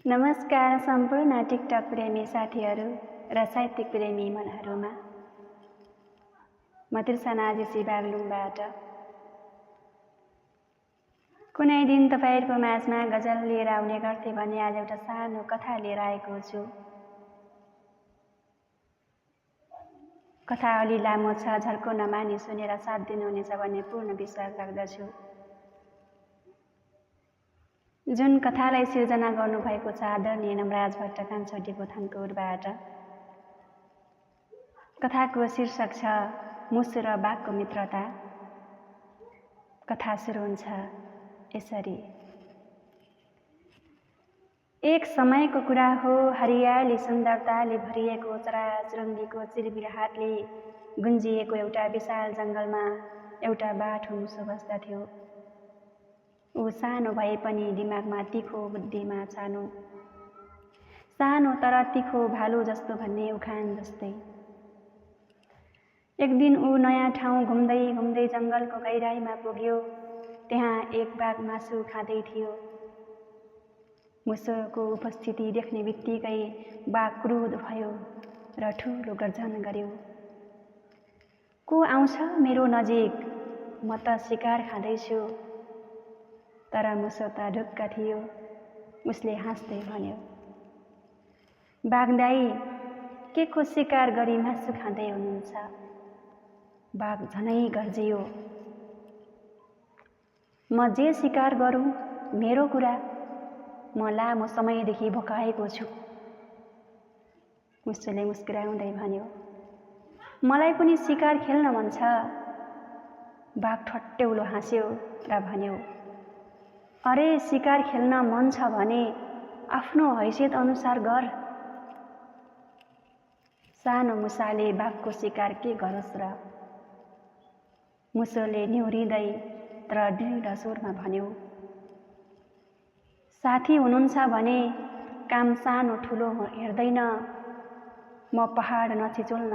नमस्कार सम्पूर्ण टिकटक प्रेमी साथीहरू र साहित्यिक प्रेमी मनहरूमा। म तिर्सना जेसी बागलुङबाट कुनै दिन तपाईहरुको माझमा गजल लिएर आउने गर्थे भने आज एउटा सानो कथा लिएर आएको छु। कथा अलि लामो छ, झर्को नमानी सुनेर साथ दिनुहुनेछ भन्ने पूर्ण विश्वास राख्दछु। जुन कथालाई सिर्जना गर्नुभएको छ आदरणीय नमराज भट्ट कान्छोटी पुथानकोटबाट। कथाको शीर्षक छ मुसु र बाघको मित्रता। कथा सुरु हुन्छ यसरी। एक समयको कुरा हो, हरियाली सुन्दरताले भरिएको चराचुरुङ्गीको चिरबिरहाटले गुन्जिएको एउटा विशाल जङ्गलमा एउटा बाठो मुसो बस्दथ्यो। ऊ सानो भए पनि दिमागमा तिखो, बुद्धिमा सानो तर तिखो भालु जस्तो भन्ने उखान जस्तै। एक दिन ऊ नयाँ ठाउँ घुम्दै घुम्दै जङ्गलको गहिराईमा पुग्यो। त्यहाँ एक बाघ मासु खाँदै थियो। मुसोको उपस्थिति देख्ने बित्तिकै बाघ क्रुद्ध भयो र ठुलो गर्जन गर्यो। को आउँछ मेरो नजिक? म त शिकार खाँदैछु। तर मुसो त ढुक्क थियो। उसले हाँस्दै भन्यो, बाघ दाइ, के को शिकार गरी मासु खाँदै हुनुहुन्छ? बाघ झनै गर्जियो, म जे शिकार गरौँ मेरो कुरा, म लामो समयदेखि भोकाएको छु। मुसोले मुस्कुराउँदै भन्यो, मलाई पनि शिकार खेल्न मन छ। बाघ ठट्यौलो हाँस्यो र भन्यो, अरे शिकार खेल्न मन छ भने आफ्नो हैसियत अनुसार गर। सानो मुसाले बाघको शिकार के गरोस् र? मुसोले निहुरिँदै तर दृढ स्वरमा भन्यो, साथी हुनुहुन्छ भने काम सानो ठुलो हेर्दैन। म पहाड नछिचोल्न